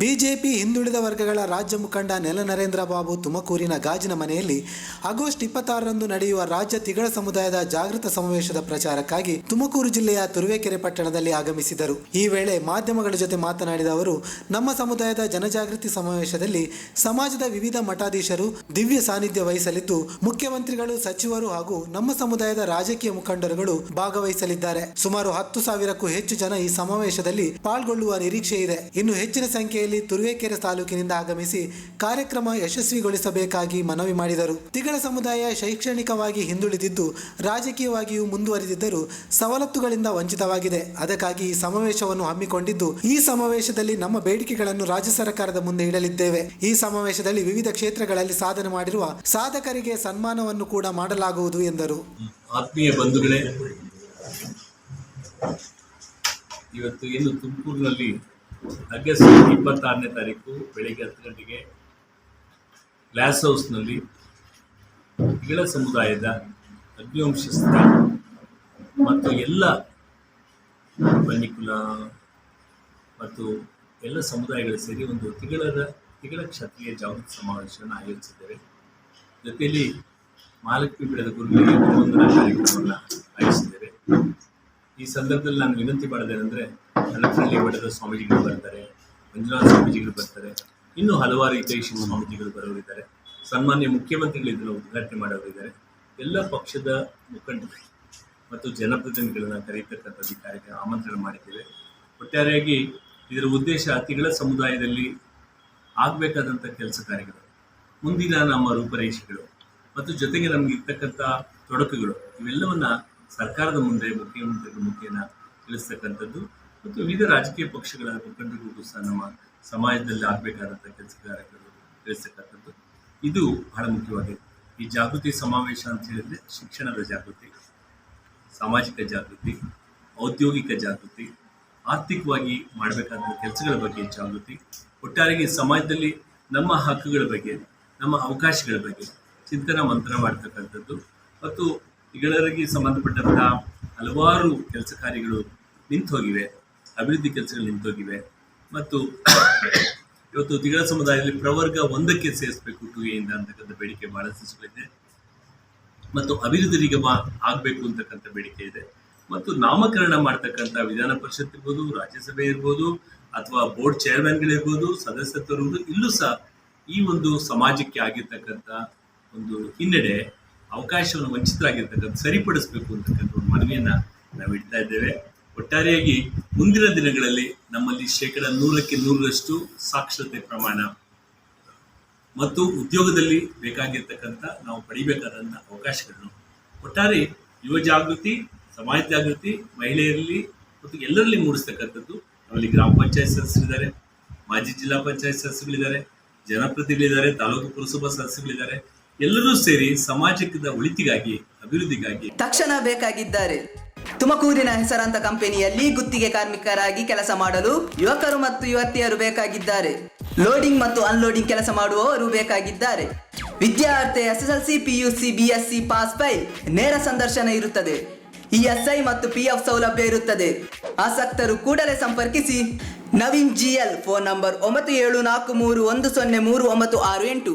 BJP ಹಿಂದುಳಿದ ವರ್ಗಗಳ ರಾಜ್ಯ ಮುಖಂಡ ನೆಲನರೇಂದ್ರ ಬಾಬು ತುಮಕೂರಿನ ಗಾಜಿನ ಮನೆಯಲ್ಲಿ ಆಗಸ್ಟ್ 26ರಂದು ನಡೆಯುವ ರಾಜ್ಯ ತಿಗಳ ಸಮುದಾಯದ ಜಾಗೃತ ಸಮಾವೇಶದ ಪ್ರಚಾರಕ್ಕಾಗಿ ತುಮಕೂರು ಜಿಲ್ಲೆಯ ತುರುವೇಕೆರೆ ಪಟ್ಟಣದಲ್ಲಿ ಆಗಮಿಸಿದರು. ಈ ವೇಳೆ ಮಾಧ್ಯಮಗಳ ಜೊತೆ ಮಾತನಾಡಿದ ಅವರು, ನಮ್ಮ ಸಮುದಾಯದ ಜನಜಾಗೃತಿ ಸಮಾವೇಶದಲ್ಲಿ ಸಮಾಜದ ವಿವಿಧ ಮಠಾಧೀಶರು ದಿವ್ಯ ಸಾನ್ನಿಧ್ಯ ವಹಿಸಲಿದ್ದು, ಮುಖ್ಯಮಂತ್ರಿಗಳು, ಸಚಿವರು ಹಾಗೂ ನಮ್ಮ ಸಮುದಾಯದ ರಾಜಕೀಯ ಮುಖಂಡರುಗಳು ಭಾಗವಹಿಸಲಿದ್ದಾರೆ. ಸುಮಾರು 10,000ಕ್ಕೂ ಹೆಚ್ಚು ಜನ ಈ ಸಮಾವೇಶದಲ್ಲಿ ಪಾಲ್ಗೊಳ್ಳುವ ನಿರೀಕ್ಷೆ ಇದೆ. ಇನ್ನು ಹೆಚ್ಚಿನ ಸಂಖ್ಯೆಯಲ್ಲಿ ತುರುವೇಕೆರೆ ತಾಲೂಕಿನಿಂದ ಆಗಮಿಸಿ ಕಾರ್ಯಕ್ರಮ ಯಶಸ್ವಿಗೊಳಿಸಬೇಕಾಗಿ ಮನವಿ ಮಾಡಿದರು. ತಿಗಳ ಸಮುದಾಯ ಶೈಕ್ಷಣಿಕವಾಗಿ ಹಿಂದುಳಿದಿದ್ದು, ರಾಜಕೀಯವಾಗಿಯೂ ಮುಂದುವರಿದಿದ್ದರೂ ಸವಲತ್ತುಗಳಿಂದ ವಂಚಿತವಾಗಿದೆ. ಅದಕ್ಕಾಗಿ ಈ ಸಮಾವೇಶವನ್ನು ಹಮ್ಮಿಕೊಂಡಿದ್ದು, ಈ ಸಮಾವೇಶದಲ್ಲಿ ನಮ್ಮ ಬೇಡಿಕೆಗಳನ್ನು ರಾಜ್ಯ ಸರ್ಕಾರದ ಮುಂದೆ ಇಡಲಿದ್ದೇವೆ. ಈ ಸಮಾವೇಶದಲ್ಲಿ ವಿವಿಧ ಕ್ಷೇತ್ರಗಳಲ್ಲಿ ಸಾಧನೆ ಮಾಡಿರುವ ಸಾಧಕರಿಗೆ ಸನ್ಮಾನವನ್ನು ಕೂಡ ಮಾಡಲಾಗುವುದು ಎಂದರು. ಆತ್ಮೀಯ ಬಂಧುಗಳೇ, ಇವತ್ತು ಏನು ತುಮಕೂರಿನಲ್ಲಿ ಆಗಸ್ಟ್ 26ನೇ ತಾರೀಕು ಬೆಳಗ್ಗೆ 10 ಗಂಟೆಗೆ ಗ್ಲಾಸ್ ಹೌಸ್ನಲ್ಲಿ ತಿಗಳ ಸಮುದಾಯದ ಅಗ್ನಿವಂಶಸ್ಥ ಮತ್ತು ಎಲ್ಲ ಬನ್ನಿಕುಲ ಮತ್ತು ಎಲ್ಲ ಸಮುದಾಯಗಳು ಸೇರಿ ಒಂದು ತಿಗಳ ಕ್ಷತ್ರಿಯ ಜಾಗೃತಿ ಸಮಾವೇಶವನ್ನು ಆಯೋಜಿಸಿದ್ದೇವೆ. ಜೊತೆಯಲ್ಲಿ ಮಹಾಲಕ್ಷ್ಮಿ ಬೆಳೆದ ಗುರುಗಳಿಗೆ ಗುರುವಂದನಾ ಕಾರ್ಯಕ್ರಮವನ್ನು ಆಯೋಜಿಸಿದ್ದೇವೆ. ಈ ಸಂದರ್ಭದಲ್ಲಿ ನಾನು ವಿನಂತಿ ಮಾಡೋದೇನೆಂದರೆ, ಹಲಫಳ್ಳಿ ಮಠದ ಸ್ವಾಮೀಜಿಗಳು ಬರ್ತಾರೆ, ಮಂಜುನಾಥ ಸ್ವಾಮೀಜಿಗಳು ಬರ್ತಾರೆ, ಇನ್ನೂ ಹಲವಾರು ಹಿತೈಷಿ ಸ್ವಾಮೀಜಿಗಳು ಬರೋರಿದ್ದಾರೆ, ಸನ್ಮಾನ್ಯ ಮುಖ್ಯಮಂತ್ರಿಗಳು ಇದನ್ನು ಉದ್ಘಾಟನೆ ಮಾಡೋರಿದ್ದಾರೆ. ಎಲ್ಲ ಪಕ್ಷದ ಮುಖಂಡರು ಮತ್ತು ಜನಪ್ರತಿನಿಧಿಗಳನ್ನು ಕರೆಯತಕ್ಕಂಥ ಅಧಿಕಾರಿಗೆ ಆಮಂತ್ರಣ ಮಾಡಿದ್ದೇವೆ. ಒಟ್ಟಾರೆಯಾಗಿ ಇದರ ಉದ್ದೇಶ ತಿಗಳ ಸಮುದಾಯದಲ್ಲಿ ಆಗಬೇಕಾದಂಥ ಕೆಲಸ ಕಾರ್ಯಗಳು, ಮುಂದಿನ ನಮ್ಮ ರೂಪರೇಷೆಗಳು ಮತ್ತು ಜೊತೆಗೆ ನಮಗೆ ಇರ್ತಕ್ಕಂಥ ತೊಡಕುಗಳು, ಇವೆಲ್ಲವನ್ನು ಸರ್ಕಾರದ ಮುಂದೆ ಮುಖ್ಯಮಂತ್ರಿಗಳ ಮುಖೇನ ತಿಳಿಸ್ತಕ್ಕಂಥದ್ದು ಮತ್ತು ವಿವಿಧ ರಾಜಕೀಯ ಪಕ್ಷಗಳ ಮುಖಂಡರಿಗೂ ಸಹ ನಮ್ಮ ಸಮಾಜದಲ್ಲಿ ಆಗಬೇಕಾದಂಥ ಕೆಲಸ ಕಾರ್ಯಗಳು ತಿಳಿಸ್ತಕ್ಕಂಥದ್ದು ಇದು ಬಹಳ ಮುಖ್ಯವಾಗಿದೆ. ಈ ಜಾಗೃತಿ ಸಮಾವೇಶ ಅಂತ ಹೇಳಿದರೆ ಶಿಕ್ಷಣದ ಜಾಗೃತಿ, ಸಾಮಾಜಿಕ ಜಾಗೃತಿ, ಔದ್ಯೋಗಿಕ ಜಾಗೃತಿ, ಆರ್ಥಿಕವಾಗಿ ಮಾಡಬೇಕಾದ ಕೆಲಸಗಳ ಬಗ್ಗೆ ಜಾಗೃತಿ, ಒಟ್ಟಾರೆಯಾಗಿ ಸಮಾಜದಲ್ಲಿ ನಮ್ಮ ಹಕ್ಕುಗಳ ಬಗ್ಗೆ, ನಮ್ಮ ಅವಕಾಶಗಳ ಬಗ್ಗೆ ಚಿಂತನ ಮಂಥನ ಮಾಡ್ತಕ್ಕಂಥದ್ದು ಮತ್ತು ತಿಗಳರಿಗೆ ಸಂಬಂಧಪಟ್ಟಂಥ ಹಲವಾರು ಕೆಲಸ ಕಾರ್ಯಗಳು ನಿಂತು ಹೋಗಿವೆ, ಅಭಿವೃದ್ಧಿ ಕೆಲಸಗಳು ನಿಂತೋಗಿವೆ ಮತ್ತು ಇವತ್ತು ತಿಗಳ ಸಮುದಾಯದಲ್ಲಿ ಪ್ರವರ್ಗ 1ಕ್ಕೆ ಸೇರಿಸಬೇಕು 2A ಇಂದ ಅಂತಕ್ಕಂಥ ಬೇಡಿಕೆ ಬಹಳಷ್ಟು ಇದೆ ಮತ್ತು ಅಭಿವೃದ್ಧಿಗೆ ಆಗಬೇಕು ಅಂತಕ್ಕಂಥ ಬೇಡಿಕೆ ಇದೆ ಮತ್ತು ನಾಮಕರಣ ಮಾಡ್ತಕ್ಕಂಥ ವಿಧಾನ ಪರಿಷತ್ ಇರ್ಬೋದು, ರಾಜ್ಯಸಭೆ ಇರ್ಬೋದು ಅಥವಾ ಬೋರ್ಡ್ ಚೇರ್ಮನ್ಗಳಿರ್ಬೋದು, ಸದಸ್ಯತ್ವರು ಇಲ್ಲೂ ಸಹ ಈ ಒಂದು ಸಮಾಜಕ್ಕೆ ಆಗಿರ್ತಕ್ಕಂಥ ಒಂದು ಹಿನ್ನಡೆ, ಅವಕಾಶವನ್ನು ವಂಚಿತರಾಗಿರ್ತಕ್ಕಂಥ ಸರಿಪಡಿಸಬೇಕು ಅಂತಕ್ಕಂಥ ಒಂದು ಮನವಿಯನ್ನು ನಾವು ಇಡ್ತಾ ಇದ್ದೇವೆ. ಒಟ್ಟಾರೆಯಾಗಿ ಮುಂದಿನ ದಿನಗಳಲ್ಲಿ ನಮ್ಮಲ್ಲಿ 100% ಸಾಕ್ಷರತೆ ಪ್ರಮಾಣ ಮತ್ತು ಉದ್ಯೋಗದಲ್ಲಿ ಬೇಕಾಗಿರ್ತಕ್ಕಂಥ ನಾವು ಪಡಿಬೇಕಾದಂಥ ಅವಕಾಶಗಳನ್ನು, ಒಟ್ಟಾರೆ ಯುವ ಜಾಗೃತಿ, ಸಮಾಜ ಜಾಗೃತಿ, ಮಹಿಳೆಯರಲ್ಲಿ ಮತ್ತು ಎಲ್ಲರಲ್ಲಿ ಮೂಡಿಸ್ತಕ್ಕಂಥದ್ದು. ನಮ್ಮಲ್ಲಿ ಗ್ರಾಮ ಪಂಚಾಯತ್ ಸದಸ್ಯರಿದ್ದಾರೆ, ಮಾಜಿ ಜಿಲ್ಲಾ ಪಂಚಾಯತ್ ಸದಸ್ಯಗಳಿದ್ದಾರೆ, ಜನಪ್ರತಿನಿಧಿಗಳಿದ್ದಾರೆ, ತಾಲೂಕು ಪುರಸಭಾ ಸದಸ್ಯಗಳಿದ್ದಾರೆ. ಎಲ್ಲರೂ ಸೇರಿ ಸಮಾಜದ ಒಳಿತಿಗಾಗಿ, ಅಭಿವೃದ್ಧಿಗಾಗಿ ತಕ್ಷಣ ಬೇಕಾಗಿದ್ದಾರೆ. ತುಮಕೂರಿನ ಹೆಸರಾಂತ ಕಂಪನಿಯಲ್ಲಿ ಗುತ್ತಿಗೆ ಕಾರ್ಮಿಕರಾಗಿ ಕೆಲಸ ಮಾಡಲು ಯುವಕರು ಮತ್ತು ಯುವತಿಯರು ಬೇಕಾಗಿದ್ದಾರೆ. ಲೋಡಿಂಗ್ ಮತ್ತು ಅನ್ಲೋಡಿಂಗ್ ಕೆಲಸ ಮಾಡುವವರು ಬೇಕಾಗಿದ್ದಾರೆ. ವಿದ್ಯಾರ್ಥಿ SSLC, PUC, BSc pass file, ನೇರ ಸಂದರ್ಶನ ಇರುತ್ತದೆ. ESI ಮತ್ತು PF ಸೌಲಭ್ಯ ಇರುತ್ತದೆ. ಆಸಕ್ತರು ಕೂಡಲೇ ಸಂಪರ್ಕಿಸಿ. Naveen GL, phone number 9743103968.